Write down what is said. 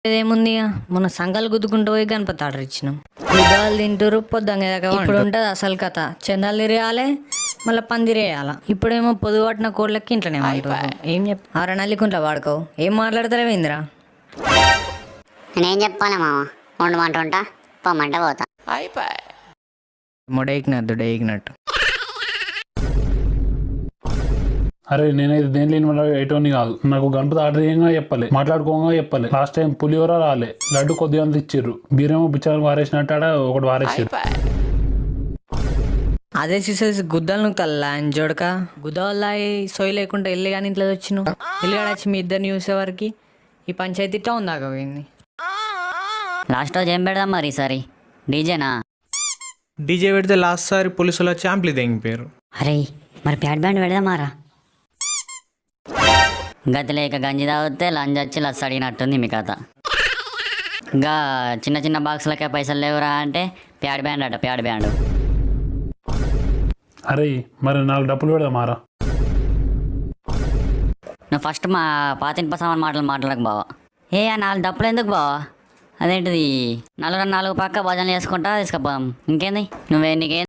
ఏముంది ఇక? మొన్న సంఘాలు గుద్దుకుంటూ పోయి గణపతి ఆర్డర్ ఇచ్చినాం. గుద్దాలు తింటారు పొద్దుంగే దాకా. ఇప్పుడు ఉంటుంది అసలు కథ. చందాలు తిరగాలి, మళ్ళీ పందిరేయాల. ఇప్పుడేమో పొదుగు పట్టిన కోళ్ళకి ఇంట్లోనే ఉంటారు. ఏం ఆర నల్లికుంట్లా వాడుకోవు. ఏం మాట్లాడతారా ఇందిరా? నేనేం చెప్పాలి మామ, ఉండమంటుంటా పొమ్మంటే పోతా. మొడేకినట్టు డేకినట్టు. అరే నేనైతే దేని లేని వల్ల ఎటోని కాదు. నాకు గణపతి ఆర్డర్ చేయంగా చెప్పలే, మాట్లాడుకోగా చెప్పలే. లాస్ట్ టైం పులిహోర రాలే, లడ్డు కొద్దిగా అంత ఇచ్చిర్రు. బీరేమో బిచ్చాలకు వారేసినట్టాడ ఒకటి వారేసారు. అదే చూసేసి గుద్దలు నువ్వు తల్లా అని చూడక గుద్దవల్ల సొయ్యి లేకుండా వెళ్ళి కానీ ఇంట్లో వచ్చినావు. వెళ్ళిగాడ వచ్చి మీ ఇద్దరిని చూసేవారికి ఈ పంచాయతీ టౌన్ దాకా పోయింది. లాస్ట్ రోజు ఏం పెడదాం మరి ఈసారి? డీజేనా? డీజే పెడితే లాస్ట్ సారి పోలీసులు వచ్చి యాంప్లీ తెంగిపోయారు. అరే మరి ప్యాడ్ బ్యాండ్ పెడదామారా? గతి లేక గంజి తాగితే లంజ్ వచ్చి లస్ అడిగినట్టుంది మీ కథ. ఇంకా చిన్న చిన్న బాక్సులకే పైసలు లేవురా అంటే ప్యాడ్ బ్యాండ్ అట, ప్యాడ్ బ్యాండ్. అరే మరి 4 డబ్బులు పెడదామారా? నువ్వు ఫస్ట్ మా పాతింప సామాన్ మాటలకు బావా. ఆ 4 డబ్బులు ఎందుకు బావా? అదేంటిది 4 పక్క భజనలు చేసుకుంటా తీసుకుపోదాం. ఇంకేంది నీకేం